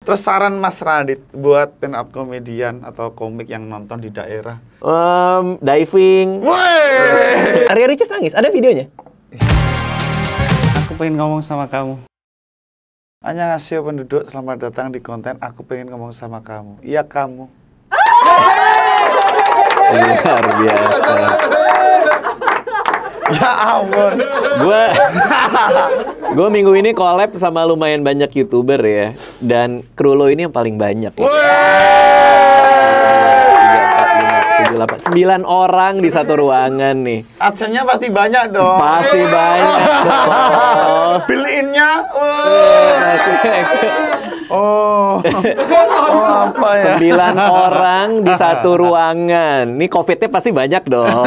Terus saran Mas Radit buat stand up komedian atau komik yang nonton di daerah. Diving. Woi! Arya Ricis nangis, ada videonya. Aku pengen ngomong sama kamu. Annyeonghaseyo penduduk, selamat datang di konten Aku Pengen Ngomong Sama Kamu. Iya kamu. Luar biasa. Ya ampun. Gue minggu ini collab sama lumayan banyak YouTuber ya. Dan kru lo ini yang paling banyak ya. 9 orang di satu ruangan nih. Adsense-nya pasti banyak dong. Pasti banyak dong. Bill-in-nya. Oh, apa ya? 9 orang di satu ruangan. Nih COVID-nya pasti banyak dong.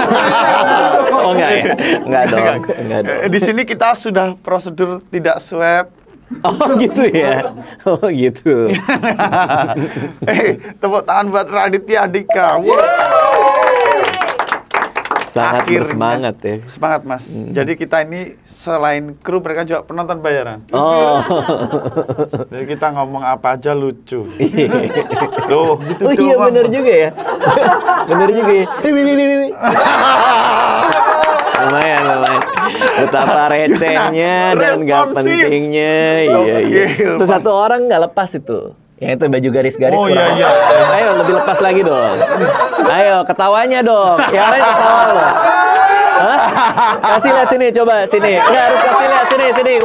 Oh enggak ya? Enggak dong. Enggak dong. Di sini kita sudah prosedur tidak swab. Oh gitu ya? Oh gitu. Tepuk tangan buat Raditya Dika. Sangat Akhirnya. bersemangat ya. Semangat Mas. Jadi kita ini selain kru, mereka juga penonton bayaran. Oh. Jadi kita ngomong apa aja lucu. Tuh, gitu Oh iya bener juga ya. Bener juga ya. Lumayan. Betapa recehnya dan nggak pentingnya. Iya. Itu satu orang nggak lepas itu. Yang itu baju garis-garis Oh kurang. iya. Ayo lebih lepas lagi dong. Ayo ketawanya dong. Yang lain ketawa loh. Hah? Kasih lihat sini, coba sini. Nggak harus kasih lihat sini.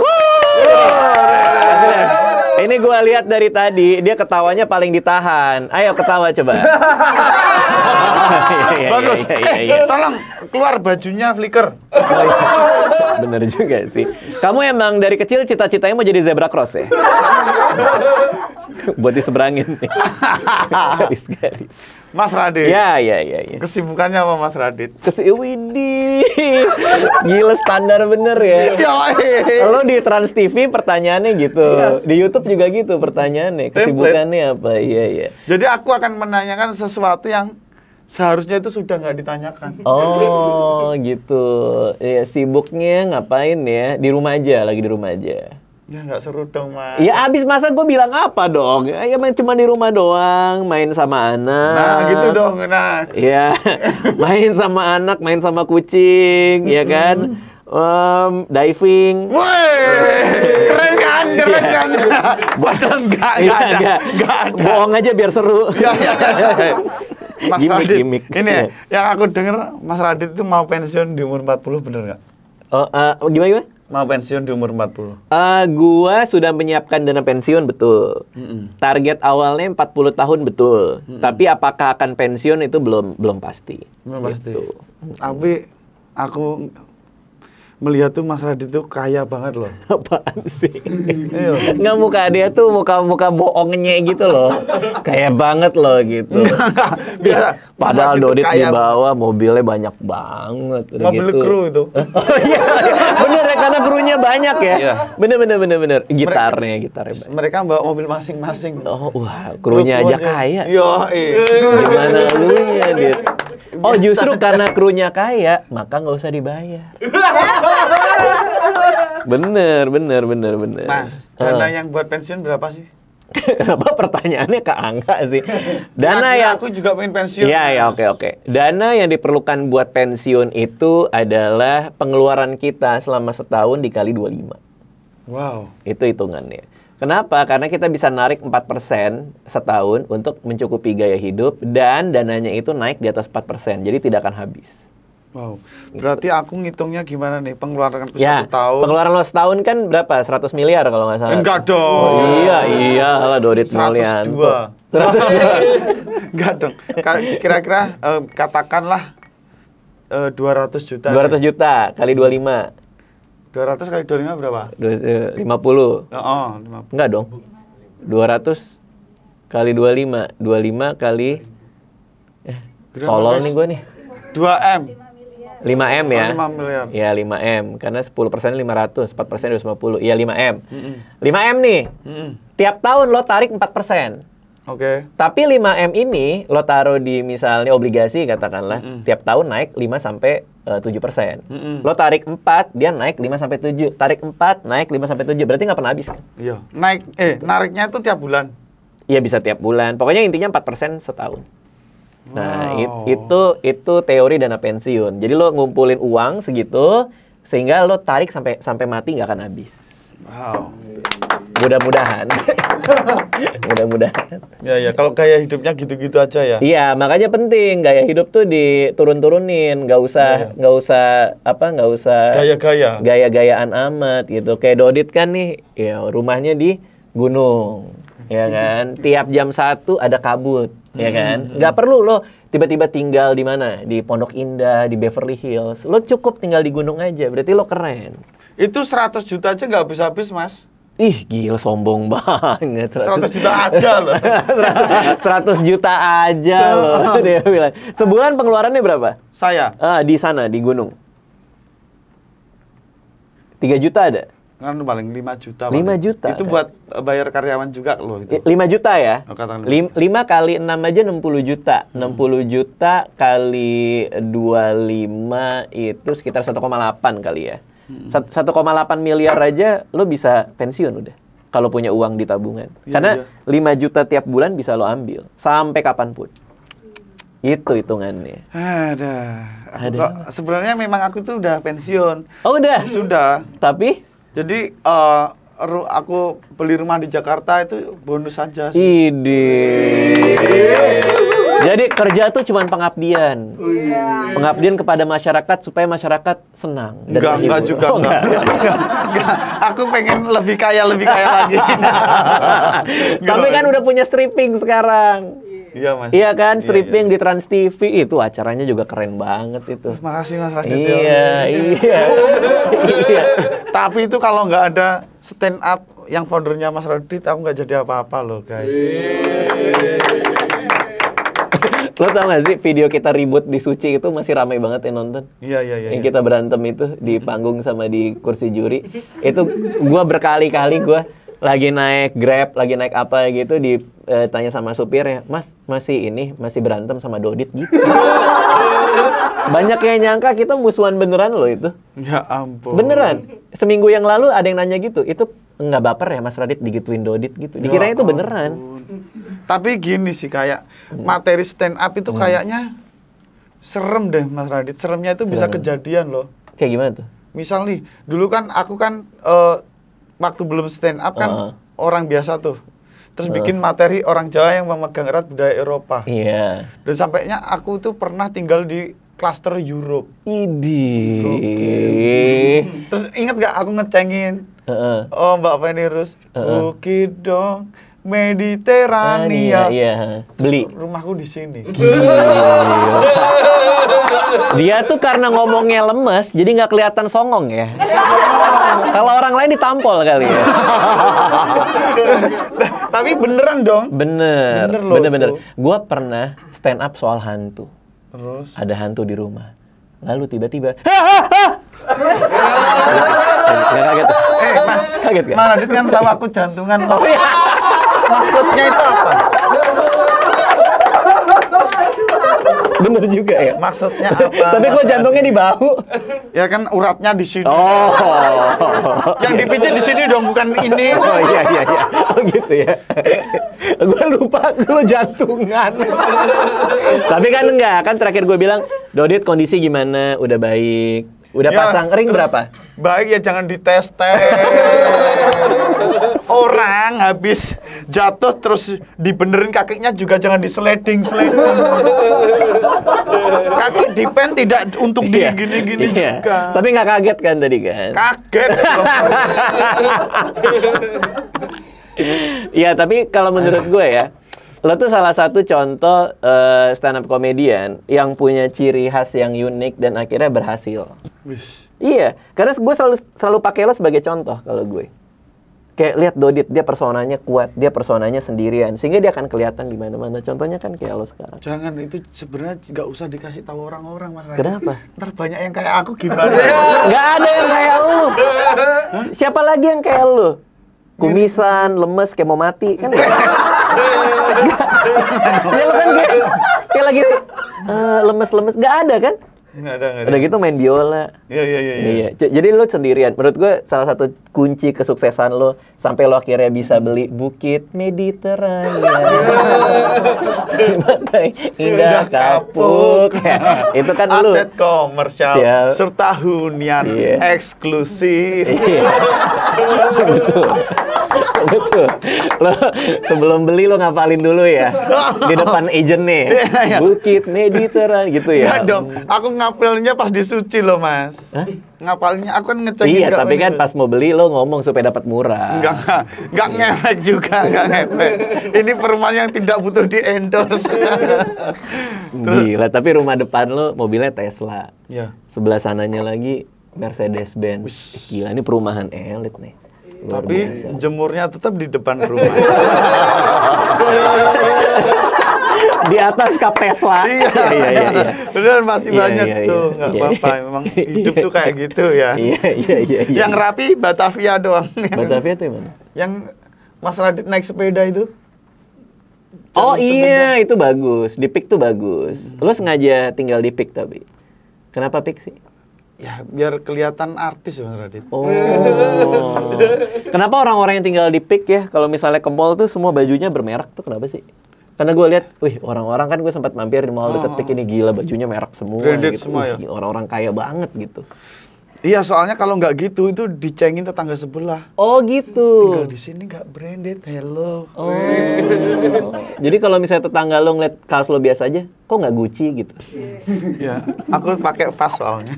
Kasih lihat. Ini gua lihat dari tadi dia ketawanya paling ditahan. Ayo ketawa coba. Bagus. Iya. Tolong keluar bajunya flicker. Bener juga sih. Kamu emang dari kecil cita-citanya mau jadi zebra cross ya? Buat diseberangin nih. Garis-garis. Mas Radit. Ya. Kesibukannya apa Mas Radit? Widih. Gila standar bener ya. Lo di Trans TV pertanyaannya gitu. Di YouTube juga gitu pertanyaannya. Kesibukannya apa? Iya. Jadi aku akan menanyakan sesuatu yang seharusnya itu sudah nggak ditanyakan. Oh gitu. Ya, sibuknya ngapain ya? Di rumah aja, lagi di rumah aja. Ya nggak seru dong Mas. Ya abis masa gue bilang apa dong? Ya cuma di rumah doang, main sama anak. Nah gitu dong. Nah. Ya, main sama anak, main sama kucing, ya kan? Diving. Woi, keren kan? Padahal nggak ada. Bohong aja biar seru. Ya. Mas Radit, Gimik. ini yang aku dengar Mas Radit itu mau pensiun di umur 40, bener nggak? Gimana? Mau pensiun di umur 40. Gua sudah menyiapkan dana pensiun, betul. Target awalnya 40 tahun, betul. Tapi apakah akan pensiun itu belum pasti. Belum pasti. Gitu. Tapi aku melihat tuh Mas Radit tuh kaya banget loh. Apaan sih? Nggak, muka dia tuh muka bohongnya gitu loh. Kayak banget loh gitu. Padahal Dodit di bawah mobilnya banyak banget. Mobil gitu. kru itu. Oh iya, bener ya, karena krunya banyak ya. Iya. Bener. Gitarnya banyak. Mereka bawa mobil masing-masing. Oh wah, krunya aja kaya. Yo, Gimana lu ya, Dit? Oh justru karena krunya kaya, maka nggak usah dibayar. Bener. Mas, dana yang buat pensiun berapa sih? Kenapa pertanyaannya ke angka sih? Dana yang aku juga pengen pensiun. Iya, oke. Dana yang diperlukan buat pensiun itu adalah pengeluaran kita selama setahun dikali 25. Wow. Itu hitungannya. Kenapa? Karena kita bisa narik 4% setahun untuk mencukupi gaya hidup dan dananya itu naik di atas 4%. Jadi tidak akan habis. Wow. Berarti aku ngitungnya gimana nih? Pengeluaran Ya, satu tahun. pengeluaran lo setahun kan berapa? 100 miliar kalau nggak salah. Enggak dong. Oh, iya lah Dodit Mulyanto. 102. Enggak dong. Kira-kira katakanlah 200 juta. 200 juta kali 25. 200 kali 25 berapa? 50. Oh, 50. Enggak dong. 200 kali 25. 25 kali tolol nih gue nih. 2M. 5M ya? 5 miliar. Ya 5M, karena 10% 500, 4% 250. Iya 5M. 5M nih, tiap tahun lo tarik 4%. Oke. Tapi 5M ini lo taruh di misalnya obligasi katakanlah, tiap tahun naik 5-7%. Lo tarik 4, dia naik 5-7. Tarik 4, naik 5-7. Berarti nggak pernah habis kan? Iya. Nariknya itu tiap bulan. Iya bisa tiap bulan. Pokoknya intinya 4% setahun. Nah, Wow. itu teori dana pensiun. Jadi lo ngumpulin uang segitu sehingga lo tarik sampai mati nggak akan habis. Wow. Mudah-mudahan. Mudah-mudahan. Ya, kalau gaya hidupnya gitu-gitu aja ya. Iya, makanya penting gaya hidup tuh diturun-turunin, nggak usah Gaya-gaya. gaya-gayaan amat gitu. Kayak Dodit kan nih, ya rumahnya di gunung, ya kan. Tiap jam 1 ada kabut, ya kan. Nggak perlu lo tiba-tiba tinggal di mana, di Pondok Indah, di Beverly Hills. Lo cukup tinggal di gunung aja, berarti lo keren. Itu 100 juta aja nggak habis-habis, Mas. Ih, gila sombong banget. 100 juta aja loh. 100 juta aja loh, dia bilang. Sebulan pengeluarannya berapa? Saya Di sana, di gunung. 3 juta ada? kan paling 5 juta. 5 paling. juta. Itu buat bayar karyawan juga loh itu. 5 juta ya? Oh, katakan 5 kali 6 aja 60 juta. 60 juta kali 25 itu sekitar 1,8 kali ya. 1,8 miliar aja lo bisa pensiun udah. Kalau punya uang di tabungan. Iya, Karena iya. 5 juta tiap bulan bisa lo ambil. Sampai kapanpun. Itu hitungannya. Sebenarnya memang aku tuh udah pensiun. Oh udah? Sudah. Tapi? Jadi aku beli rumah di Jakarta itu bonus saja sih. Ide. Jadi kerja tuh cuma pengabdian. Pengabdian kepada masyarakat supaya masyarakat senang. Dan Enggak juga. Oh, Enggak. Aku pengen lebih kaya lagi. Tapi kan udah punya stripping sekarang. Iya, Mas. Iya kan, Iya, stripping di Trans TV itu acaranya juga keren banget itu. Makasih Mas Radit. Iya. Tapi itu kalau nggak ada stand up yang foundernya Mas Radit, aku nggak jadi apa-apa loh, guys. Lo tau gak sih video kita ribut di Suci itu masih ramai banget yang nonton? Iya. Yang kita berantem itu di panggung sama di kursi juri. Itu gua berkali-kali lagi naik Grab, lagi naik apa gitu ditanya sama supirnya, "Mas, masih berantem sama Dodit gitu." Banyak yang nyangka kita musuhan beneran loh itu. Ya ampun. Beneran. Seminggu yang lalu ada yang nanya gitu. Itu nggak baper ya Mas Radit digituin Dodit gitu. Dikiranya itu beneran. Tapi gini sih kayak materi stand up itu kayaknya serem deh Mas Radit. Seremnya itu bisa kejadian loh. Kayak gimana tuh? Misal nih, dulu kan aku kan waktu belum stand up kan orang biasa tuh. Terus bikin materi orang Jawa yang memegang erat budaya Eropa. Iya. Dan sampainya aku tuh pernah tinggal di klaster Europe. Idih. Terus inget gak aku ngecengin? Oh Mbak Venirus, bukit dong Mediterania. Iya. Beli. Rumahku di sini. Dia tuh karena ngomongnya lemes, jadi nggak kelihatan songong ya. Kalau orang lain ditampol kali ya. Tapi beneran dong. Bener loh bener. itu. Gua pernah stand up soal hantu. Terus? Ada hantu di rumah. Lalu tiba-tiba, Nggak kaget? Mas, Kaget gak? Mas Radit kan sama aku jantungan. Oh iya. Maksudnya itu apa? Bener juga ya. Maksudnya apa? Tapi kok jantungnya di bahu? Ya kan uratnya di sini. Oh. Yang dipijit di sini dong, bukan ini. Oh iya. Oh gitu ya. Gue lupa lo jantungan. Tapi kan enggak, kan terakhir gue bilang, Dodit kondisi gimana? Udah baik. Udah Ya, pasang ring terus berapa? Baik ya, jangan dites. Orang habis jatuh terus dibenerin kakinya juga jangan disleding. Kaki dipen tidak untuk gini-gini Iya. juga. Tapi nggak kaget kan tadi kan? Kaget. Iya, tapi kalau menurut gue ya, lo tuh salah satu contoh stand up comedian yang punya ciri khas yang unik dan akhirnya berhasil. Wis. Iya, karena gue selalu pakai lo sebagai contoh kalau gue. Kayak lihat Dodit, dia personanya kuat, dia personanya sendirian, sehingga dia akan kelihatan di mana-mana. Contohnya kan kayak lo sekarang. Jangan, itu sebenarnya nggak usah dikasih tahu orang-orang, Mas Radit. Kenapa? Ntar banyak yang kayak aku gimana? Nggak ada yang kayak lo. Siapa lagi yang kayak lo? Kumisan, lemes, kayak mau mati kan? Ya lo kan kayak lagi lemes-lemes, nggak ada kan? Nggak ada. Udah gitu main biola. Iya. Jadi lo sendirian. Menurut gue salah satu kunci kesuksesan lo sampai lo akhirnya bisa beli Bukit Mediterania. Pantai Indah Kapuk. Itu kan lo aset komersial serta hunian eksklusif. Betul. Lo sebelum beli lo ngapalin dulu ya di depan agent nih. Bukit Mediterania gitu ya. Iya dong. Aku ngapelnya pas disuci loh, Mas. Hah? Ngapalnya aku kan ngecek Iya, juga tapi kan pas mau beli lo ngomong supaya dapat murah. Enggak ngefek juga, enggak ngefek. Ini perumahan yang tidak butuh di-endorse. Gila, tapi rumah depan lo mobilnya Tesla. Iya. Sebelah sananya lagi Mercedes-Benz. Gila, ini perumahan elit nih. Luar Tapi biasa. jemurnya tetap di depan rumah. Di atas kap Tesla. Iya. Beneran masih banyak tuh. Nggak apa-apa, memang hidup tuh kayak gitu ya. Iya. Yang rapi Batavia doang. Batavia tuh yang mana? Yang Mas Radit naik sepeda itu. Oh iya, itu bagus. Di Pik tuh bagus. Lo sengaja tinggal di Pik tapi. Kenapa Pik sih? Ya, biar kelihatan artis Mas Radit. Oh. Kenapa orang-orang yang tinggal di Pik ya, kalau misalnya ke mall tuh semua bajunya bermerek tuh kenapa sih? Karena gue lihat, wih orang-orang kan gue sempat mampir di mall deket Pik ini gila bajunya merek semua Branded gitu. semua ya? Wih, orang-orang kaya banget gitu. Iya, soalnya kalau nggak gitu itu dicengin tetangga sebelah. Oh gitu. Tinggal di sini nggak branded, hello. Oh. Jadi kalau misalnya tetangga lo ngeliat kaos lo biasa aja, kok nggak Gucci gitu? Ya, aku pakai vas soalnya.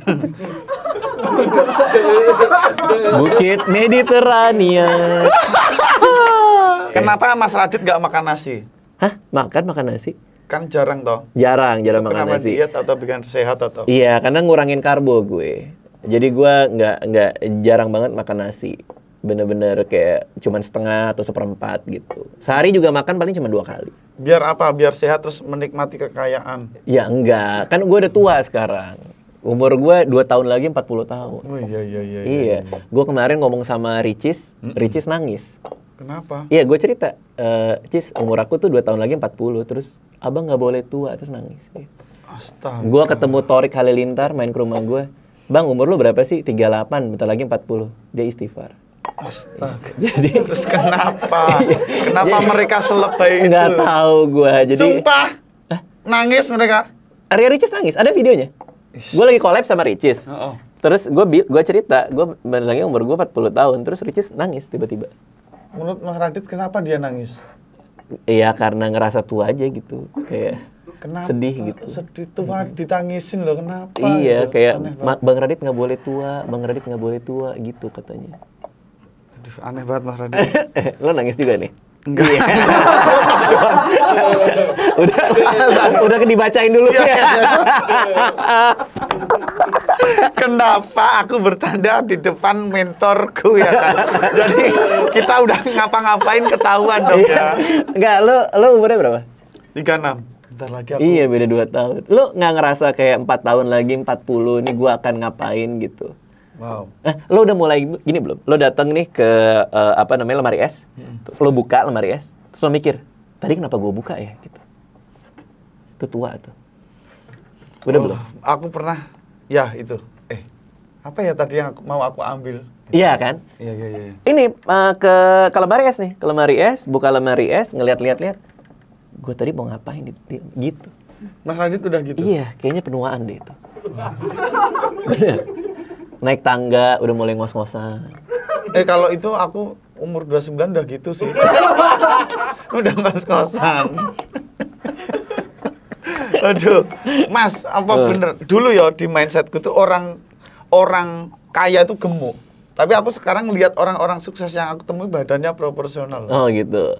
Bukit Mediterania. Kenapa Mas Radit nggak makan nasi? Hah? Makan nasi? Kan jarang toh. Jarang makan Kenapa nasi. diet atau bikin sehat atau? Iya, karena ngurangin karbo gue. Jadi gue nggak jarang banget makan nasi. Bener-bener kayak cuman setengah atau seperempat gitu. Sehari juga makan paling cuma 2 kali. Biar apa? Biar sehat terus menikmati kekayaan. Ya enggak, kan gue udah tua sekarang. Umur gue 2 tahun lagi 40 tahun. Oh iya. Iya, gue kemarin ngomong sama Ricis nangis. Kenapa? Iya, gue cerita, Cis, umur aku tuh 2 tahun lagi 40, terus abang nggak boleh tua, terus nangis. Astaga. Gue ketemu Torik Halilintar main ke rumah gue. Bang, umur lu berapa sih? 38, bentar lagi 40. Dia istighfar. Astaga. Jadi Terus kenapa? Kenapa mereka selebay itu? nggak tahu gue. Jadi Sumpah. Nangis mereka. Arya Ricis nangis, ada videonya. Gue lagi collab sama Ricis. Oh. Terus gue cerita, gue lagi umur gue 40 tahun, terus Ricis nangis tiba-tiba. Menurut Mas Radit kenapa dia nangis? Iya, karena ngerasa tua aja gitu. Kayak Kenapa? sedih gitu. Sedih tua ditangisin loh, kenapa? Iya, gitu? kayak Aneh banget. Bang Radit nggak boleh tua, Bang Radit nggak boleh tua gitu katanya. Aduh, aneh banget Mas Radit. Lo nangis juga nih? Enggak. Iya. udah dibacain dulu ya. Kenapa aku bertanda di depan mentorku ya kan? Jadi kita udah ngapa-ngapain ketahuan dong ya. Enggak, lo umurnya berapa? 36. Bentar lagi aku. Iya, beda 2 tahun. Lo nggak ngerasa kayak 4 tahun lagi 40 nih gua akan ngapain gitu? Wow. Lo udah mulai gini belum? Lo datang nih ke lemari es. Lo buka lemari es, terus lo mikir, tadi kenapa gue buka ya gitu. Itu tua tuh. Udah belum? Aku pernah ya itu. Apa ya tadi yang mau aku ambil? Iya kan? Iya. Ini ke lemari es nih, ke lemari es, buka lemari es, ngeliat. Gue tadi mau ngapain gitu. Mas Radit udah gitu? Iya, kayaknya penuaan deh itu. Bener. Naik tangga, udah mulai ngos-ngosan. Kalau itu aku umur 29 udah gitu sih. Udah ngos-ngosan. Aduh, Mas, apa bener? Dulu ya di mindsetku tuh orang kaya itu gemuk. Tapi aku sekarang lihat orang-orang sukses yang aku temui badannya proporsional. Oh gitu.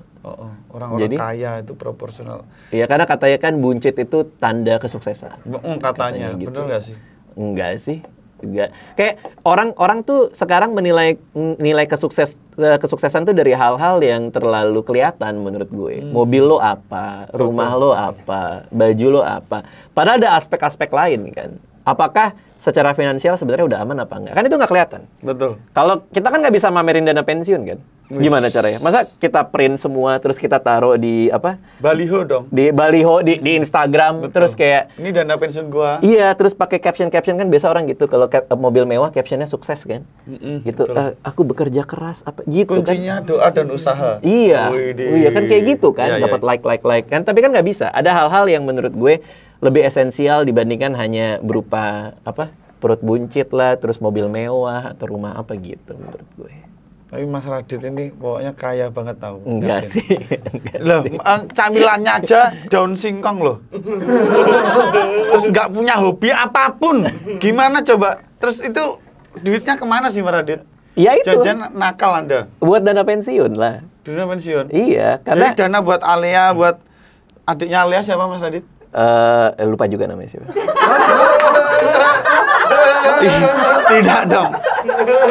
Orang-orang Jadi? kaya itu proporsional. Iya, karena katanya kan buncit itu tanda kesuksesan. Katanya, gitu. bener nggak sih? Enggak sih. Enggak. Kayak orang tuh sekarang nilai kesuksesan tuh dari hal-hal yang terlalu kelihatan menurut gue. Mobil lo apa, rumah lo apa, baju lo apa. Padahal ada aspek-aspek lain kan. Apakah secara finansial sebenarnya udah aman apa enggak? Kan itu nggak kelihatan. Betul. Kalau kita kan nggak bisa mamerin dana pensiun kan? Gimana caranya? Masa kita print semua terus kita taruh di apa? Baliho dong. Di baliho di Instagram. Betul. Terus kayak Ini dana pensiun gua. iya, terus pakai caption kan biasa orang gitu kalau mobil mewah captionnya sukses kan? Gitu. betul. Aku bekerja keras apa gitu kan? Kuncinya doa dan usaha. Iya, Widih. iya kan kayak gitu kan, Iya, iya. dapat like kan. Tapi kan nggak bisa. Ada hal-hal yang menurut gue lebih esensial dibandingkan hanya berupa apa perut buncit lah, terus mobil mewah atau rumah apa gitu menurut gue. Tapi Mas Radit ini pokoknya kaya banget tahu. Enggak Yakin. sih. Enggak Loh, sih. camilannya aja daun singkong loh. Terus nggak punya hobi apapun. Gimana coba? Terus itu duitnya kemana sih Mas Radit? Ya itu. Jajan nakal Anda. Buat dana pensiun lah. Dana pensiun. Iya, karena Jadi dana buat Alea, buat adiknya Alea siapa Mas Radit? lupa juga namanya siapa. Tidak dong.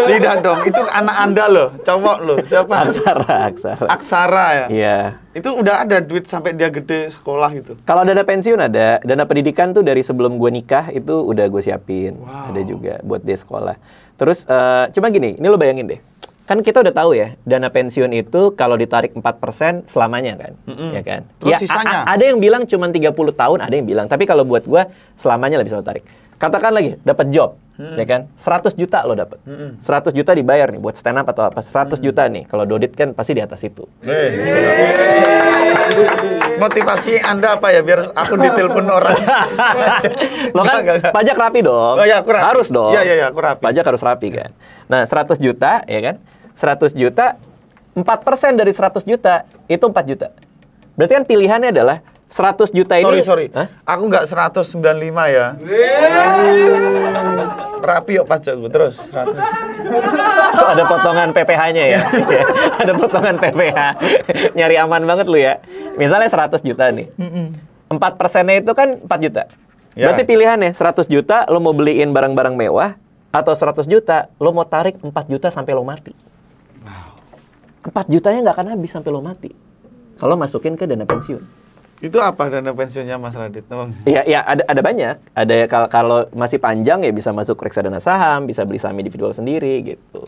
Tidak dong. Itu anak Anda loh, cowok loh. Siapa? Aksara. Aksara ya? Iya. Itu udah ada duit sampai dia gede sekolah gitu. Kalau dana pensiun ada, dana pendidikan tuh dari sebelum gue nikah itu udah gue siapin. Wow. Ada juga buat dia sekolah. Terus cuma gini, ini lo bayangin deh. Kan kita udah tahu ya, dana pensiun itu kalau ditarik 4% selamanya kan, ya kan? Terus Ya, sisanya? ada yang bilang cuma 30 tahun, ada yang bilang. Tapi kalau buat gua selamanya lah bisa lo tarik. Katakan lagi, dapat job, ya kan? 100 juta lo dapat. 100 juta dibayar nih buat stand up atau apa. 100 juta nih, kalau Dodit kan pasti di atas itu. Motivasi Anda apa ya biar aku ditelepon orang? Lo kan Enggak. pajak rapi dong. Oh iya, aku rapi. Harus dong. Iya, aku rapi. Pajak harus rapi kan. Nah, 100 juta ya kan? 100 juta 4% dari 100 juta itu 4 juta. Berarti kan pilihannya adalah 100 juta ini. Sorry. Hah? Aku nggak 195 ya. Rapi yuk pajakku terus 100. Oh, ada potongan PPh-nya ya. Ada potongan PPh. Nyari aman banget lu ya. Misalnya 100 juta nih. 4%-nya itu kan 4 juta. Ya. Berarti pilihannya 100 juta lo mau beliin barang-barang mewah atau 100 juta lo mau tarik 4 juta sampai lo mati. 4 jutanya nggak akan habis sampai lo mati. Kalau masukin ke dana pensiun. Itu apa dana pensiunnya Mas Radit? Emang? Ya ada banyak. Ada ya, kalau masih panjang ya bisa masuk reksadana saham, bisa beli saham individual sendiri gitu.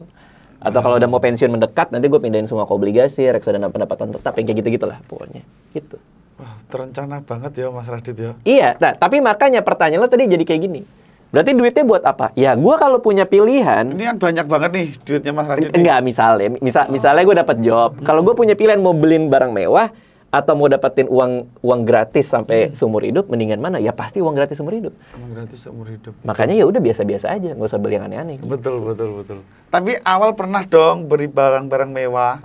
Atau kalau udah mau pensiun mendekat, nanti gue pindahin semua ke obligasi, reksadana pendapatan tetap, yang kayak gitu-gitulah pokoknya. Gitu. Wah, terencana banget ya Mas Radit ya. Iya, nah tapi makanya pertanyaan lo tadi jadi kayak gini. Berarti duitnya buat apa? Ya gue kalau punya pilihan. Ini kan banyak banget nih duitnya Mas Radit. Enggak, misalnya gue dapat job. Kalau gue punya pilihan mau beliin barang mewah atau mau dapetin uang gratis sampai seumur hidup, mendingan mana? Ya pasti uang gratis seumur hidup. Emang gratis seumur hidup. Makanya ya udah biasa-biasa aja, nggak usah beli yang aneh-aneh. Betul. Tapi awal pernah dong beri barang-barang mewah.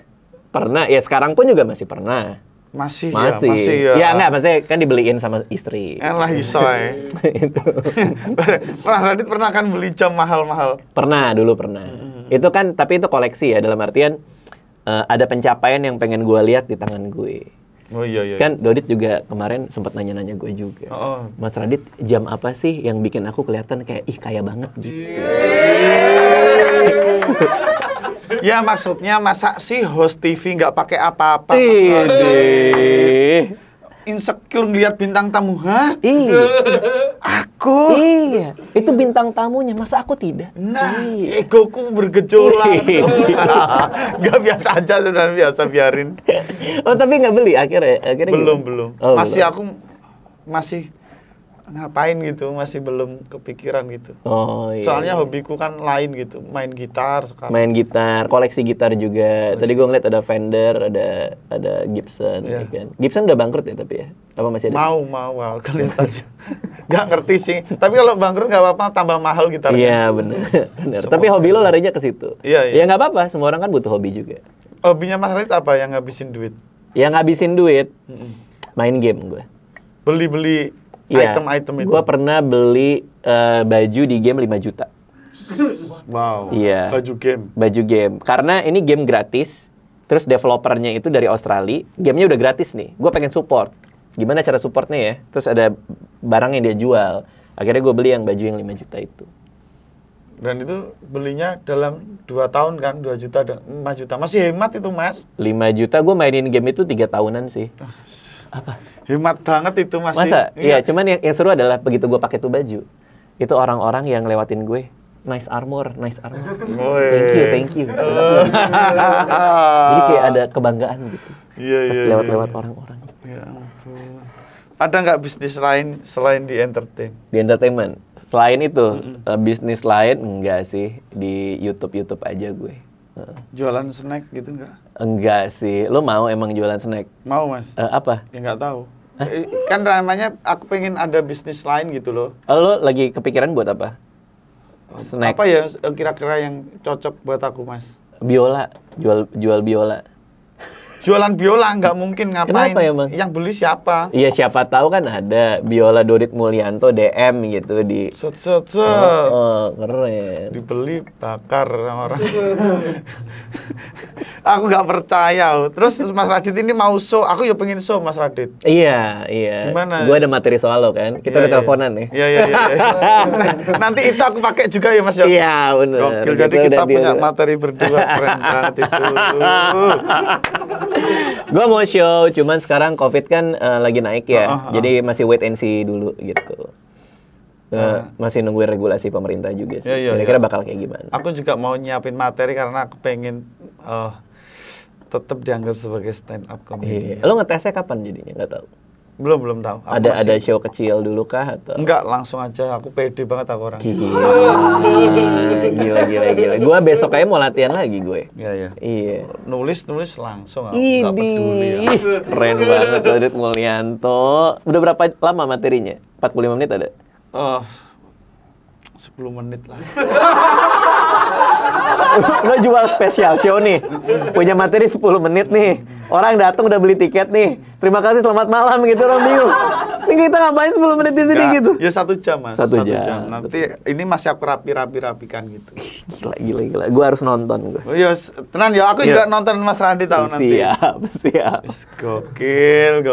Pernah, ya sekarang pun juga masih pernah. Masih Ya ya. enggak, maksudnya kan dibeliin sama istri. Elah isoy. Itu. Mas Radit pernah kan beli jam mahal-mahal? Dulu pernah. Itu kan, tapi itu koleksi ya, dalam artian ada pencapaian yang pengen gue lihat di tangan gue. Oh iya. Kan Dodit juga kemarin sempat nanya-nanya gue juga. Oh. Mas Radit, jam apa sih yang bikin aku kelihatan kayak kaya banget gitu? Ya maksudnya masa sih host TV nggak pakai apa-apa? Ide. Insecure ngeliat bintang tamu, hah? Iya. Aku? Iya. Itu bintang tamunya, masa aku tidak? Nah, Iya. egoku bergejolak. Iya. Nggak biasa aja sebenarnya, biasa biarin. Oh, tapi nggak beli akhirnya Belum. gitu? Oh, Masih belum. aku masih ngapain gitu, masih belum kepikiran gitu. Oh iya. Soalnya hobiku kan lain gitu, main gitar sekarang. Main gitar, koleksi gitar juga. Tadi gue ngeliat ada Fender, ada Gibson, Iya. ya kan. Gibson udah bangkrut ya tapi ya? Apa masih ada? Mau, kelihatan aja. Nggak ngerti sih. Tapi kalau bangkrut nggak apa-apa, tambah mahal gitarnya. Iya benar. Semua Tapi hobi lo larinya ke situ. Iya. Ya nggak apa-apa. Semua orang kan butuh hobi juga. Hobinya Mas Radit apa yang ngabisin duit? Yang ngabisin duit, main game gue. Beli-beli Iya. item-item itu. Gue pernah beli baju di game 5 juta. Wow. Iya. Baju game. Karena ini game gratis. Terus developernya itu dari Australia. Gamenya udah gratis nih. Gue pengen support. Gimana cara supportnya ya? Terus ada barang yang dia jual. Akhirnya gue beli yang baju yang 5 juta itu. Dan itu belinya dalam 2 tahun kan, 2 juta dan 5 juta. Masih hemat itu, Mas. 5 juta gue mainin game itu 3 tahunan sih. Apa? Hemat banget itu masih. Masa? Iya, cuman yang seru adalah begitu gue pakai tuh baju. itu orang-orang yang lewatin gue. Nice armor. Woi. Thank you. Jadi kayak ada kebanggaan gitu. Iya, Pas iya, lewat-lewat iya. orang-orang. Ya ampun. Ada nggak bisnis lain selain di entertain? Di entertainment. Selain itu, bisnis lain enggak sih. Di YouTube aja gue. Jualan snack gitu nggak? Enggak sih. Lo mau emang jualan snack? Mau mas? Apa? Ya nggak tahu. Kan namanya aku pengen ada bisnis lain gitu loh. Lo lagi kepikiran buat apa? Snack. Apa ya kira-kira yang cocok buat aku mas? Biola. Jual biola. Jualan biola nggak mungkin, ngapain? Kenapa ya, Bang? Yang beli siapa? Iya, siapa tahu kan ada Biola Dodit Mulyanto DM gitu di Set. keren. Dibeli bakar sama orang. Aku nggak percaya. Terus Mas Radit ini mau show, aku ya pengen show Mas Radit. Iya. Gimana? Gue ada materi soal lo kan. Kita udah teleponan nih. Iya. Nanti itu aku pakai juga ya Mas ya. Iya, benar. Gokil, jadi kita punya materi berdua, keren banget itu. Gue mau show, cuman sekarang COVID kan lagi naik ya. Jadi masih wait and see dulu gitu. Masih nungguin regulasi pemerintah juga sih. Iya. Kira-kira bakal kayak gimana? Aku juga mau nyiapin materi karena aku pengen tetap dianggap sebagai stand up comedy. Iya. Lo ngetesnya kapan jadinya? Nggak tahu. Belum tahu. Aku Ada masih- show kecil dulu kah atau? Enggak, langsung aja. Aku pede banget aku orang. Gila. Gua besok kayaknya mau latihan lagi gue. Iya. Iya. Nulis langsung. Aku nggak peduli ya. Keren banget Dodit Mulyanto. Udah berapa lama materinya? 45 menit ada? 10 menit lah. Lo jual spesial show nih. Punya materi 10 menit nih. Orang datang udah beli tiket nih. Terima kasih, selamat malam gitu, orang bingung. Ini kita ngapain 10 menit di sini Nggak, gitu? Ya 1 jam mas. 1 jam. Nanti ini masih aku rapikan gitu. Gila. Gue harus nonton gue. Oh iya, tenang ya. Aku juga nonton Mas Radit tahu nanti. Siap. Is, gokil.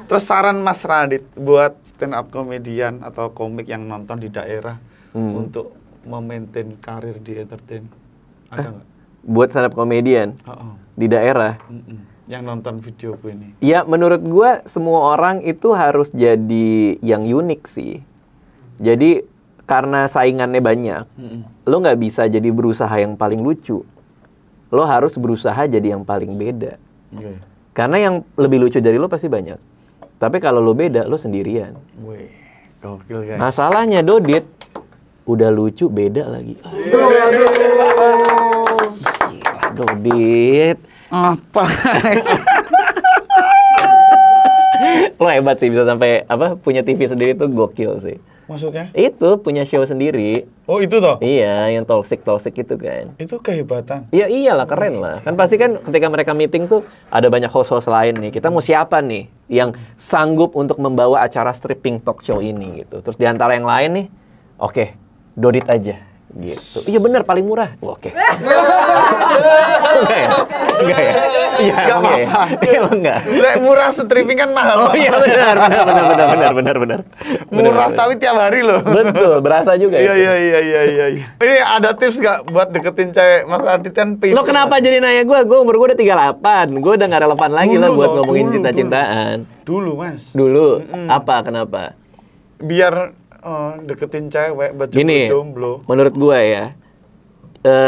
Terus saran Mas Radit buat stand up komedian atau komik yang nonton di daerah untuk memaintain karir di entertain, ada nggak? Buat stand up comedian di daerah. Yang nonton videoku ini. Ya menurut gua semua orang itu harus jadi yang unik sih. Jadi karena saingannya banyak, lo nggak bisa jadi berusaha yang paling lucu. Lo harus berusaha jadi yang paling beda. Okay. Karena yang lebih lucu dari lo pasti banyak. Tapi kalau lo beda, lo sendirian. Wih, gokil guys. Masalahnya Dodit udah lucu beda lagi. Dodit. Apa? Lo hebat sih bisa sampai punya TV sendiri tuh gokil sih. Maksudnya? Itu punya show sendiri. Oh itu toh? Iya, yang talksik itu kan. Itu kehebatan. Ya iyalah, keren lah. Kan pasti kan ketika mereka meeting tuh ada banyak host-host lain nih. Kita mau siapa nih yang sanggup untuk membawa acara stripping talk show ini gitu. Terus di antara yang lain nih, oke, Dodit aja gitu. Iya benar, paling murah. Oke. Enggak ya? Iya, Nggak apa-apa. Emang enggak. Lek murah stripping kan mahal. Oh iya benar. Murah tapi tiap hari loh. Betul, berasa juga Iya. itu. Ini ada tips nggak buat deketin cewek? Mas Radit kan pinter. Lo kenapa jadi nanya gue? Umur gue udah 38. Gue udah gak relevan lagi lah Dulu buat loh, ngomongin dulu. cinta-cintaan. Dulu mas. Dulu, kenapa? Biar deketin cewek buat Gini, jomblo. menurut gue ya,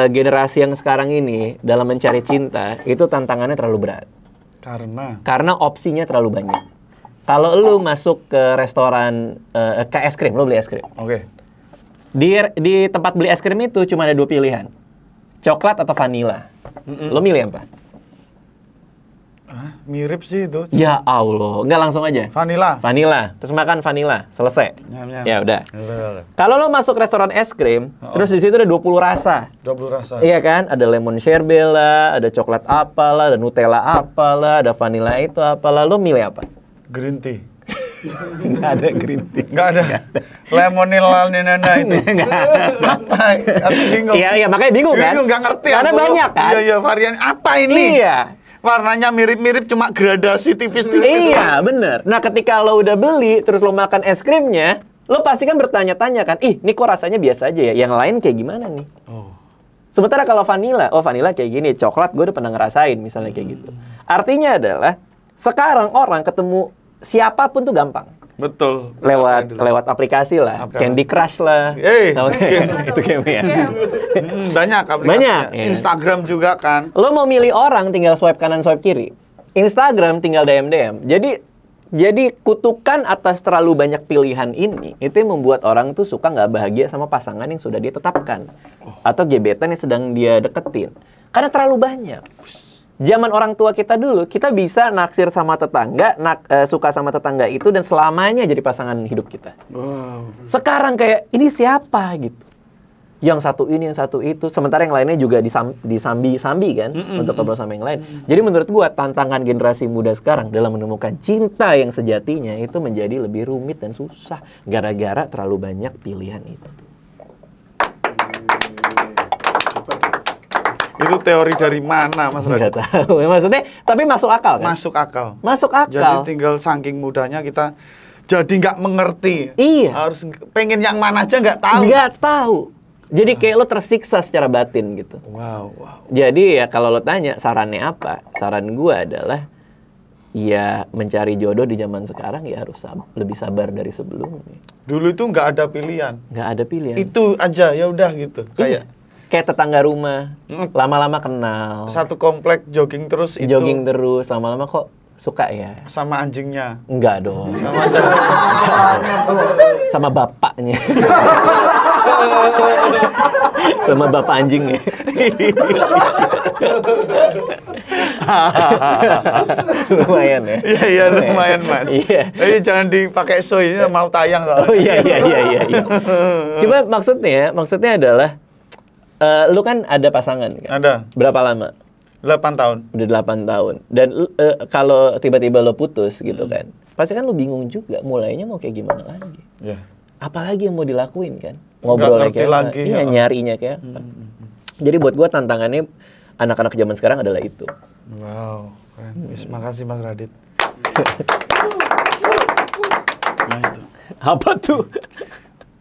generasi yang sekarang ini dalam mencari cinta itu tantangannya terlalu berat. Karena opsinya terlalu banyak. Kalau lu masuk ke restoran, ke es krim, lo beli es krim. Oke. Di tempat beli es krim itu cuma ada 2 pilihan. Coklat atau vanila. Lo milih apa? Mirip sih itu. Ya Allah, nggak langsung aja. Vanila, terus makan vanila, selesai. Nyam. Ya udah. Kalau lo masuk restoran es krim, terus di situ ada 20 rasa. 20 rasa. Iya kan? Ada lemon sherbet lah, ada coklat apalah, ada Nutella apalah, ada vanila itu apalah. Lo milih apa? Green tea. Nggak ada green tea. Nggak ada. Lemonilla nena itu. Apa? Aku bingung. Iya, makanya bingung kan? Bingung, nggak ngerti. Karena aku. banyak kan? Iya, varian apa ini? Iya. Warnanya mirip-mirip, cuma gradasi tipis-tipis. Iya, bener. Nah, ketika lo udah beli, terus lo makan es krimnya, lo pasti kan bertanya-tanya kan, ini kok rasanya biasa aja ya? Yang lain kayak gimana nih? Sementara kalau vanila, vanila kayak gini, coklat gue udah pernah ngerasain, misalnya kayak gitu. Artinya adalah, sekarang orang ketemu siapapun tuh gampang. Betul. lewat aplikasi lah, Apa? Candy Crush lah. Itu game ya. Banyak aplikasinya. Banyak, ya. Instagram juga kan. Lo mau milih orang tinggal swipe kanan swipe kiri. Instagram tinggal DM. Jadi kutukan atas terlalu banyak pilihan ini itu yang membuat orang tuh suka nggak bahagia sama pasangan yang sudah dia tetapkan atau gebetan yang sedang dia deketin karena terlalu banyak. Zaman orang tua kita dulu, kita bisa naksir sama tetangga, suka sama tetangga itu dan selamanya jadi pasangan hidup kita. Wow. Sekarang kayak ini siapa gitu. Yang satu ini, yang satu itu. Sementara yang lainnya juga disambi kan untuk ngobrol sama yang lain. Jadi menurut gua tantangan generasi muda sekarang dalam menemukan cinta yang sejatinya itu menjadi lebih rumit dan susah gara-gara terlalu banyak pilihan itu. Itu teori dari mana, Mas Radit? Nggak tahu. Maksudnya, tapi masuk akal kan? Masuk akal. Masuk akal. Jadi tinggal saking mudahnya kita jadi nggak mengerti. Iya. Harus pengen yang mana aja nggak tahu. Nggak tahu. Jadi kayak lo tersiksa secara batin gitu. Wow. Jadi ya kalau lo tanya sarannya apa? Saran gua adalah ya mencari jodoh di zaman sekarang ya harus lebih sabar dari sebelumnya. Dulu itu nggak ada pilihan. Nggak ada pilihan. Itu aja ya udah gitu. Kayak tetangga rumah, lama-lama kenal. Satu komplek jogging terus itu. Jogging terus, lama-lama kok suka ya? Sama anjingnya. Enggak dong. Sama Sama bapaknya. Sama bapak anjingnya. Lumayan ya? Iya, lumayan, Mas. Iya. Jadi jangan dipakai soy, ini mau tayang soalnya. Oh iya. Coba maksudnya adalah lu kan ada pasangan kan? Ada. Berapa lama? 8 tahun. Udah 8 tahun. Dan kalau tiba-tiba lo putus gitu kan, pasti kan lo bingung juga mulainya mau kayak gimana lagi. Iya. Apalagi yang mau dilakuin kan? Ngobrolnya kayak apa? lagi, Iya, nyarinya kayak apa. Jadi buat gua tantangannya anak-anak zaman sekarang adalah itu. Wow, keren. Makasih Mas Radit. Nah itu. Apa tuh?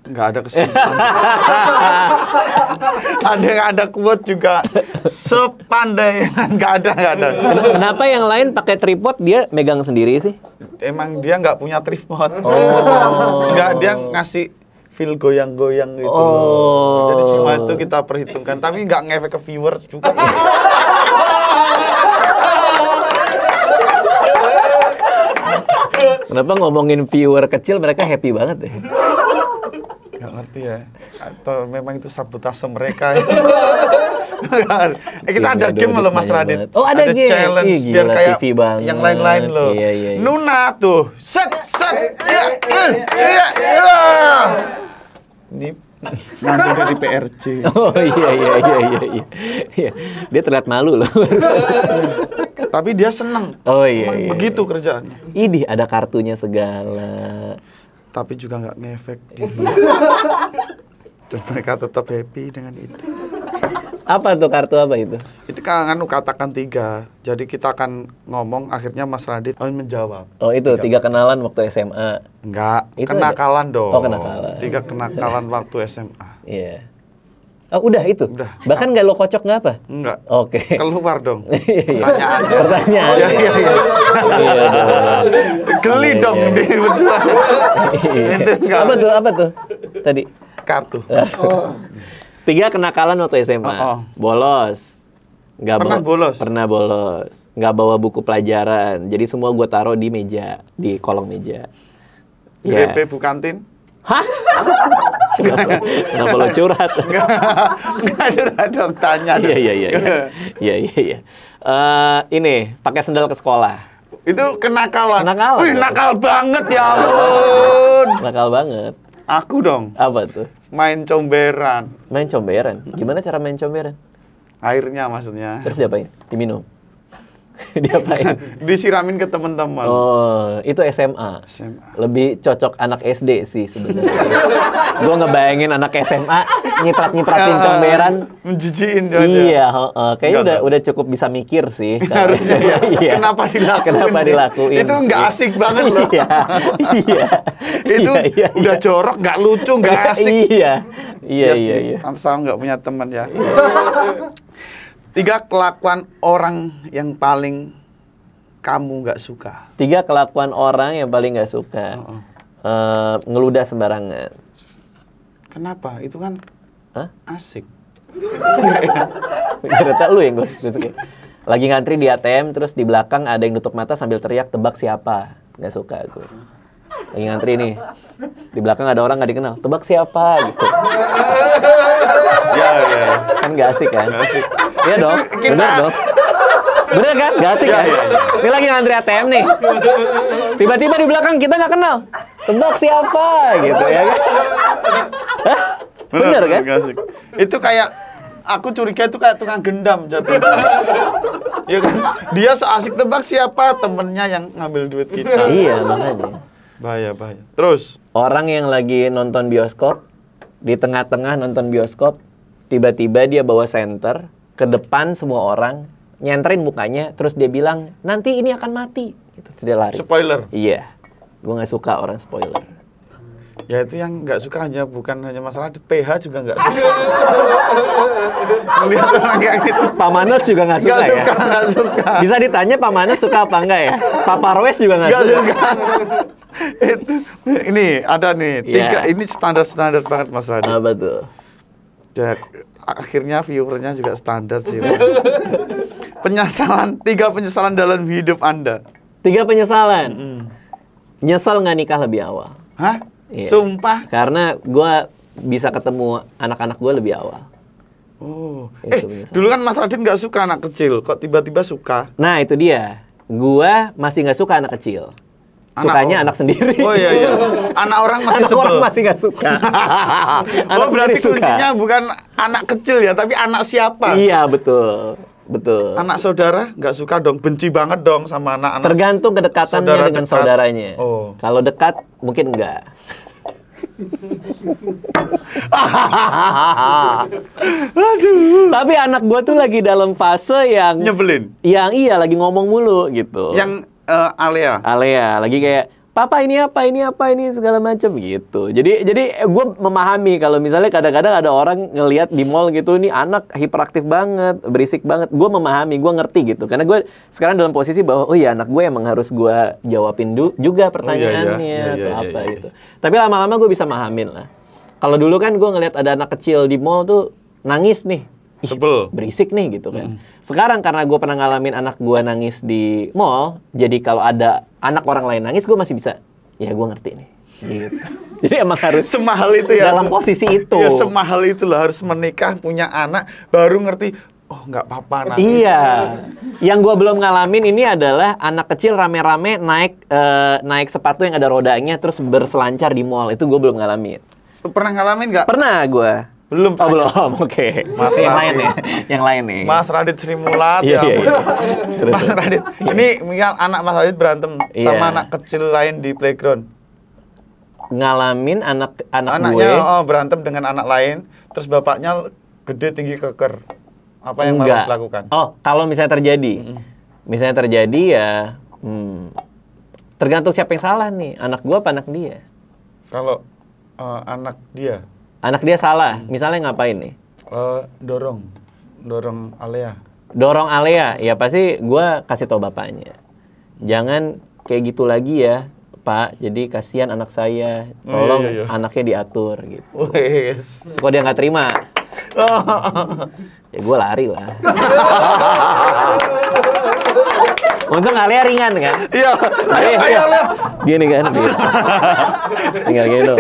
Nggak ada kesimpulan. ada quote juga sepandai. nggak ada. Kenapa yang lain pakai tripod dia megang sendiri sih? Emang dia nggak punya tripod. Oh. Nggak, dia ngasih feel goyang-goyang gitu. Oh. Jadi semua itu kita perhitungkan, tapi nggak ngefek ke viewers juga. Kenapa ngomongin viewer kecil mereka happy banget deh? Nggak ngerti ya. Atau memang itu sabotase mereka. Kita ada game loh Mas Radit. Oh, ada game. Challenge Ih, biar gila, kayak TV banget. yang lain-lain loh. Iya. Nuna tuh. Set. Iya. Ini nanti dari PRJ. Oh iya. Dia terlihat malu loh. Tapi dia seneng. Oh iya. Begitu kerjaannya. Idih, ada kartunya segala. Tapi juga nggak ngefek di dan mereka tetap happy dengan itu. Apa tuh kartu apa itu? Itu kan katakan 3. Jadi kita akan ngomong, akhirnya Mas Radit menjawab. Oh itu 3 kenalan waktu SMA. Enggak, Itu kenakalan dong. Oh, kenakalan. 3 kenakalan waktu SMA. Iya. Oh udah itu? Udah. Bahkan nggak lo kocok nggak apa? Enggak. Oke. Keluar dong. Iya. Pertanyaannya. Iya. Iya dong. Geli dong di berdua. Apa tuh? Tadi Kartu. 3 kenakalan waktu SMA. Bolos. Pernah bolos. Nggak bawa buku pelajaran. Jadi semua gue taruh di meja, di kolong meja. GP Bu Kantin. Hah? Kenapa lo curhat? Enggak curhat dong, tanya. Iya. Ini pakai sendal ke sekolah. Itu kenakalan. Wih, kan? nakal banget ya ampun. Nakal banget. Aku dong. Apa tuh? Main comberan. Main comberan. Gimana cara main comberan? Airnya maksudnya. Terus diapain? Diminum. Diapain? Disiramin ke teman-teman. Oh, itu SMA. Lebih cocok anak SD sih sebenarnya. Gue ngebayangin anak SMA nyiprat-nyipratin comberan. Menjijiin dia. Iya, kayaknya udah cukup bisa mikir sih. Harusnya ya. Iya. Kenapa dilakuin? Itu nggak asik banget loh. Iya. Itu udah jorok, nggak lucu, nggak asik. Iya. Saya nggak punya teman ya. 3 kelakuan orang yang paling kamu nggak suka. 3 kelakuan orang yang paling nggak suka. ngeludah sembarangan. Kenapa? Itu kan Hah? asik. Ternyata lu yang gosip-gosip. Lagi ngantri di ATM, terus di belakang ada yang nutup mata sambil teriak, tebak siapa. Nggak suka gue. Lagi ngantri nih, di belakang ada orang nggak dikenal, tebak siapa gitu. Ya. Kan nggak asik kan? Nggak asik. Iya dong, bener dong. Bener kan? Nggak asik kan? Ini lagi ngantri ATM nih. Tiba-tiba di belakang kita nggak kenal, tebak siapa gitu ya kan? Hah? Bener kan? Nggak asik. Itu kayak aku curiga itu kayak tukang gendam jatuh. Ya kan? Dia seasik tebak siapa temennya yang ngambil duit kita. Iya, makanya. Bahaya. Terus Orang yang lagi nonton bioskop, di tengah-tengah nonton bioskop, tiba-tiba dia bawa senter ke depan semua orang, nyenterin mukanya, terus dia bilang, nanti ini akan mati. Gitu, terus dia lari. spoiler. Iya, gue nggak suka orang spoiler. Ya itu yang nggak suka bukan hanya masalah di PH juga nggak suka. Melihat orang kayak gitu. Pak Manot juga nggak suka, ya? Nggak suka. Bisa ditanya Pak Manot suka apa enggak ya? Pak Parwes juga nggak Nggak suka. suka. Ini ada nih, Iya. ini standar banget Mas Radit. Apa tuh? Ya, akhirnya viewernya juga standar sih. Penyesalan, 3 penyesalan dalam hidup Anda. 3 penyesalan. Nyesel nggak nikah lebih awal? Hah? Iya. Sumpah? Karena gue bisa ketemu anak-anak gue lebih awal. Oh. Itu penyesalan. Dulu kan Mas Radit nggak suka anak kecil, kok tiba-tiba suka? Nah itu dia. Gua masih nggak suka anak kecil. Sukanya anak sendiri. Oh iya. Anak orang masih Anak sebel. orang masih nggak suka. Anak Oh berarti sendiri suka. kuncinya bukan anak kecil ya, tapi anak siapa? Iya betul. Betul. Anak saudara nggak suka dong, benci banget dong sama anak-anak. Tergantung kedekatannya saudara dengan dekat. saudaranya. Oh. Kalau dekat mungkin enggak. Aduh. Tapi anak gua tuh lagi dalam fase yang Nyebelin. iya lagi ngomong mulu gitu. Yang Alea. Alea lagi kayak papa ini apa segala macam gitu. Jadi gue memahami kalau misalnya kadang-kadang ada orang ngelihat di mall gitu, ini anak hiperaktif banget, berisik banget. Gue memahami, gue ngerti gitu. Karena gue sekarang dalam posisi bahwa oh iya anak gue emang harus gue jawabin juga pertanyaannya atau apa gitu. Tapi lama-lama gue bisa mahamin lah. Kalau dulu kan gue ngelihat ada anak kecil di mall tuh nangis nih. Ih, Sebel. berisik nih gitu kan. Sekarang karena gue pernah ngalamin anak gue nangis di mall, jadi kalau ada anak orang lain nangis, gue masih bisa, ya gue ngerti nih. Gitu. Jadi emang harus Semahal itu ya. dalam posisi itu. Ya semahal itu loh, harus menikah, punya anak, baru ngerti, oh nggak apa-apa nangis. Iya. Yang gue belum ngalamin ini adalah anak kecil rame-rame naik sepatu yang ada rodanya terus berselancar di mall. Itu gue belum ngalamin. Pernah ngalamin nggak? Pernah gue. Belum. Oh belum, oke. Mas yang Radit. lain nih, yang lain nih. Mas Radit Sri Mulat Iya, ya. iya, ampun. iya. Mas Radit, ini misal anak Mas Radit berantem Iya. sama anak kecil lain di playground. Ngalamin anak Anaknya gue. berantem dengan anak lain, terus bapaknya gede tinggi keker. Apa yang mau Enggak. dilakukan? Oh, kalau misalnya terjadi. Misalnya terjadi ya tergantung siapa yang salah nih, anak gua apa anak dia. Kalau anak dia Anak dia salah, misalnya ngapain nih? dorong Alea. Dorong Alea, ya pasti gua kasih tau bapaknya. Jangan kayak gitu lagi ya, Pak. Jadi kasihan anak saya. Tolong iya. anaknya diatur gitu. Wes. Kok dia nggak terima? Ya gua lari lah. Untung Alea ringan kan? Iya, ayo Alea. Gini kan? Gitu. Tinggal gitu.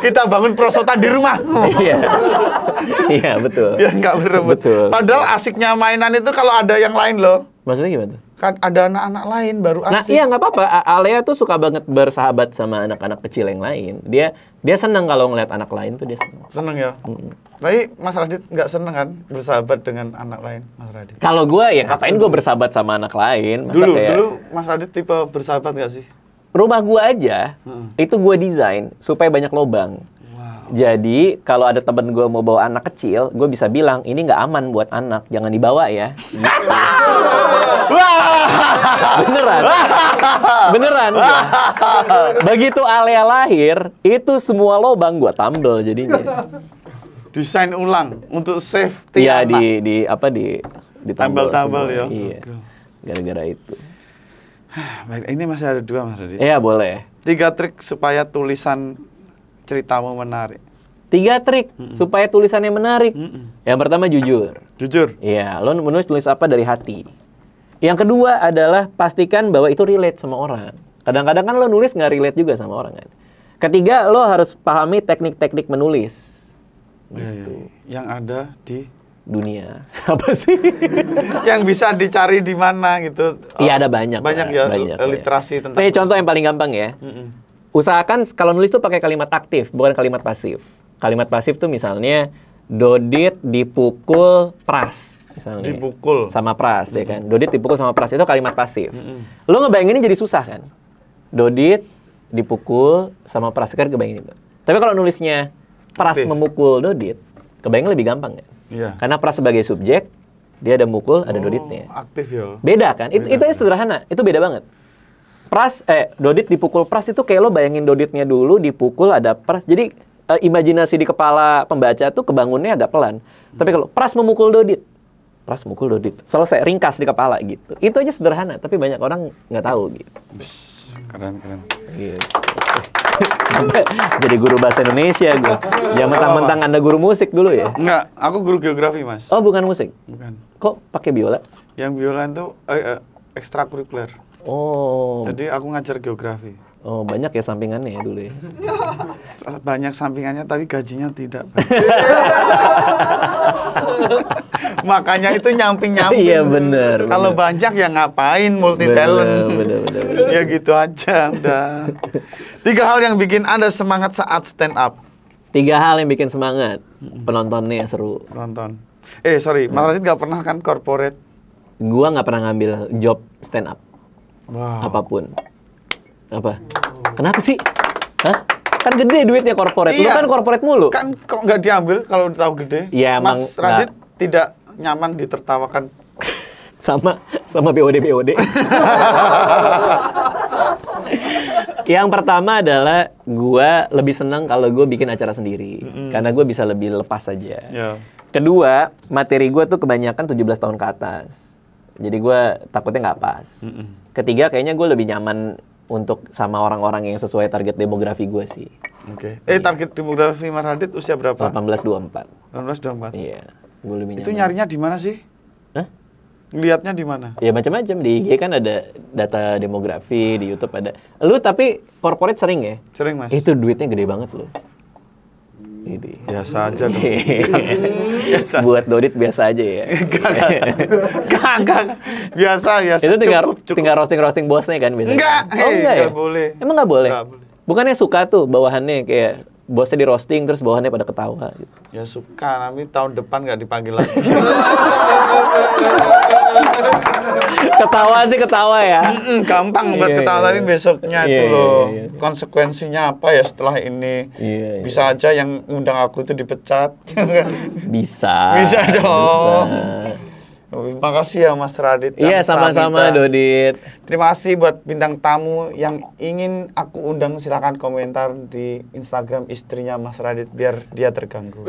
Kita bangun perosotan di rumah. Iya. Iya, betul. Ya nggak berebut. Betul. Padahal asiknya mainan itu kalau ada yang lain loh. Maksudnya gimana tuh? Kan ada anak-anak lain baru Nah, asik. iya nggak apa-apa. Alea tuh suka banget bersahabat sama anak-anak kecil yang lain. Dia senang kalau ngeliat anak lain tuh dia senang. Seneng ya. Tapi Mas Radit nggak seneng kan bersahabat dengan anak lain, Mas Radit? Kalau gue ya ngapain gue bersahabat sama anak lain? Masa kayak Dulu Mas Radit tipe bersahabat nggak sih? rumah gue aja itu gue desain supaya banyak lobang. Jadi kalau ada temen gue mau bawa anak kecil, gue bisa bilang ini nggak aman buat anak, jangan dibawa ya. Gitu. Beneran, beneran. Gua. Begitu Alea lahir, itu semua lobang gue tambel jadinya. Desain ulang untuk safety Iya anak. di ditambal Tambal-tambal semua. ya. Iya, gara-gara itu. Baik, ini masih ada 2 Mas Radit. Iya, boleh. 3 trik supaya tulisan ceritamu menarik. 3 trik supaya tulisannya menarik. Yang pertama jujur. Jujur. Iya, lo nulis apa dari hati. Yang kedua adalah pastikan bahwa itu relate sama orang. Kadang-kadang kan lo nulis nggak relate juga sama orang kan. Ketiga, lo harus pahami teknik-teknik menulis. Gitu. Yang ada di Dunia. Apa sih? yang bisa dicari di mana gitu. Iya, ada banyak. Banyak lah, ya literasi tentang. Nih contoh yang paling gampang ya. Usahakan kalau nulis tuh pakai kalimat aktif, bukan kalimat pasif. Kalimat pasif tuh misalnya Dodit dipukul Pras. Misalnya. Dipukul. Sama Pras, ya kan. Dodit dipukul sama Pras, itu kalimat pasif. Lo ngebayanginnya jadi susah kan? Dodit dipukul sama Pras, kan kebayangin itu. Tapi kalau nulisnya Pras memukul Dodit, kebayang lebih gampang kan? Iya. Karena Pras sebagai subjek, dia ada mukul, ada Doditnya. Aktif ya. Beda kan? Itu aja sederhana, itu beda banget. Dodit dipukul Pras itu kayak lo bayangin Doditnya dulu, dipukul ada Pras. Jadi imajinasi di kepala pembaca tuh kebangunnya agak pelan. Tapi kalau Pras memukul Dodit, Pras mukul Dodit, selesai, ringkas di kepala gitu. Itu aja sederhana, tapi banyak orang nggak tahu gitu. Keren. Gitu. Jadi guru bahasa Indonesia gue. Jangan mentang-mentang Anda guru musik dulu ya? Enggak, aku guru geografi, Mas. Oh, bukan musik? Bukan. Kok pakai biola? Yang biola itu ekstrakurikuler. Oh. Jadi aku ngajar geografi. Oh, banyak ya sampingannya ya dulu ya? Banyak sampingannya, tapi gajinya tidak. Makanya itu nyamping-nyamping. Iya, bener. Kalau banyak ya ngapain multi talent. Bener. Ya gitu aja udah. 3 hal yang bikin Anda semangat saat stand up. 3 hal yang bikin semangat. Penontonnya seru. Nonton. Sorry, Mas Radit nggak pernah kan corporate? Gua nggak pernah ngambil job stand up. Wow. Apapun. Apa? Kenapa sih? Hah? Kan gede duitnya corporate. Lu Iya. kan corporate mulu. Kan kok nggak diambil kalau tahu gede? Iya, emang Mas Radit tidak nyaman ditertawakan. sama BOD. Yang pertama adalah gua lebih senang kalau gue bikin acara sendiri. Karena gue bisa lebih lepas aja. Ya. Kedua, materi gue tuh kebanyakan 17 tahun ke atas. Jadi gue takutnya nggak pas. Ketiga, kayaknya gue lebih nyaman untuk sama orang-orang yang sesuai target demografi gue sih. Oke. Target demografi Mas Radit usia berapa? 18-24. 18-24. Iya, gue lebih nyaman. Itu nyarinya di mana sih? Hah? Lihatnya di mana? Ya macam-macam. Di IG kan ada data demografi, di YouTube ada. Lu tapi corporate sering ya? Sering, Mas. Itu duitnya gede banget loh. Gitu. Biasa aja dong. Biasa. Buat Dodit biasa aja ya. Enggak. Biasa. Itu Cukup. tinggal roasting bosnya kan biasanya. Enggak, Oh, enggak ya? enggak boleh. Emang nggak boleh? Nggak boleh. Bukannya suka tuh bawahannya kayak bosnya di roasting terus bawahannya pada ketawa gitu. Ya suka, tapi tahun depan nggak dipanggil lagi. Ketawa sih ketawa ya. Gampang buat Iya, ketawa, iya. tapi besoknya Iya, itu iya, loh. iya. Konsekuensinya apa ya setelah ini? Iya, Bisa aja yang undang aku itu dipecat. Bisa. Bisa dong. Bisa. Makasih ya Mas Radit. Iya, sama-sama Dodit. Terima kasih buat bintang tamu yang ingin aku undang, silakan komentar di Instagram istrinya Mas Radit biar dia terganggu.